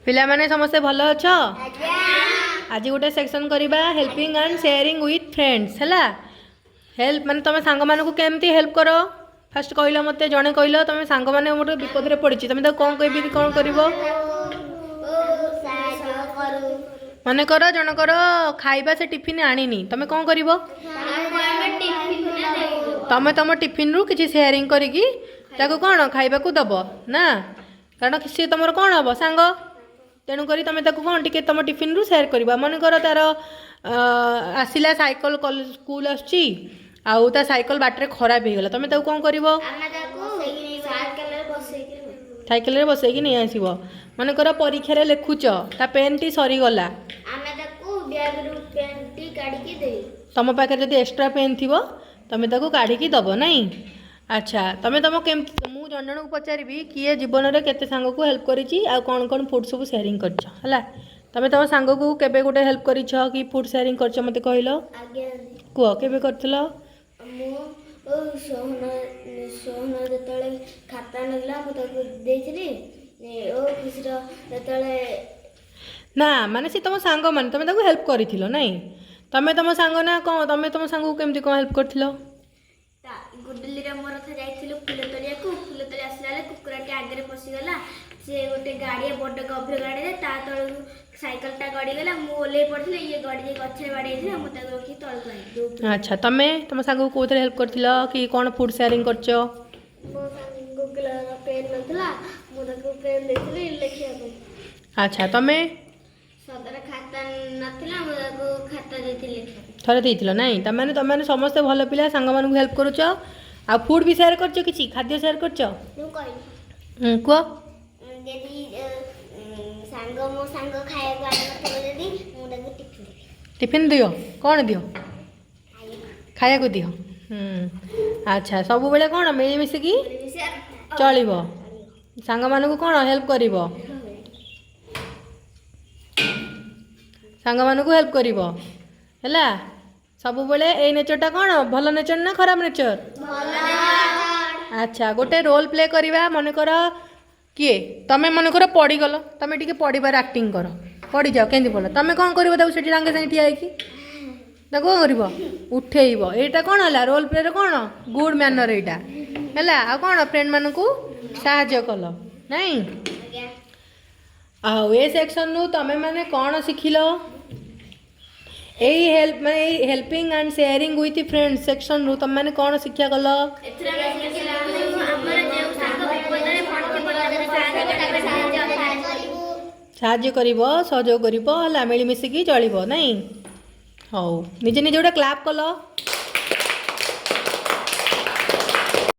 पिला माने समस्ते भल अछ आज गोटे सेक्शन करवा helping and sharing with friends है हेल्प माने तुम सांग मानू केमती हेल्प कर फास्ट कहल मत जड़े कहल तुम सांग मैंने गोटे विपद में पड़ी तुम कौन कह कौन कर मन कर जनकर खाइबा से टिफिन आनी तुम कौन कर तुम तुम टिफिन रु किसी शेयरिंग करी कौन खाइबा को दब ना कारण सी तुम कौन हम सांग तेणुक तुम कौन टी तुम टिफिन रु सेयार करवा मन कर तार आसला साइकल स्कूल आउ साइकल बाटर खराब हो गला तुम कौन कर साइकेल बसैकी नहीं आसब मन कर परीक्षा लिखुच ता पेन टी सरीगला तुम पाखे जब एक्स्ट्रा पेन थी तुम काढ़ी दब नाई अच्छा तुम तुम केम मु जन जन को पचारि किए जीवन में केते सांग को हेल्प करी कौन कौन फूड सब शेयरिंग कर तुम तुम सांग को केबे गोटे हेल्प कर कि फूड शेयरिंग कर मत कहल कह केबे करथिल ना माने सी तुम सांग मान तुम हेल्प कर नाई तुम तुम सांग ना कौन तुम तुम सांग को केमती कौन हेल्प कर गुडली मोर जाइलु फुल तोलिया फुल तोली आसला कुकुराटी आगे पशिगला सी गोटे गाड़ी बड़ गभीर गाड़ी ता तल साइकलटा गड़ीगला मु ओल्ले पड़ी ये गड़ी गछे बाड़ी मुझे रखी तल अच्छा तुम तुम सांग को कोथरे हेल्प करथिल कि कौन फूड शेयरिंग करछ मो सांग गुगल पेन नथला मु ताको पेन देथिली लिखिया अच्छा तुम सदर खाता नथला मु ताको खाता देथिली थरे देथिल नाही तमाने तमाने समस्त भल पिला सांग मान को हेल्प करूछ आ फूड भी शेयर करछ किछि खाद्य शेयर करछ नु कहि को यदि सांग मो सांग खाया को आन नथलो यदि मु ताको टिफिन दियो कौन दियो खाया को दियो अच्छा सब बेले कौन मिली मिसिकी चलिबो सांग मान को कौन हेल्प करिवो सांग मान को हेल्प करिवो हैला सब बेले ए नेचरटा कौन भल नेचर ना खराब नेचर अच्छा गोटे रोल प्ले करवा मन कर किए तुम मन कर पड़गल तुम टी पढ़ार एक्टिंग कर पड़ जाओ केंदी पड़ तुम कौन कर सांगे सांगे ठिया कौन कर उठेब यहाँ कौन है रोल प्ले कौन गुड मैनर यहाँ है आ कौन फ्रेंड मान को साहाय्य कल नाई आउ ए सेक्शन नु तुम मैंने कौन शिखिल यही हेल्प माने helping and sharing with friends section रू तुम मैंने कौन शिक्षा कल साहाय्य कर सहयोग कर मिलमिशिकी चलो नाई हौ निजे निजे गोटे क्लाप कल।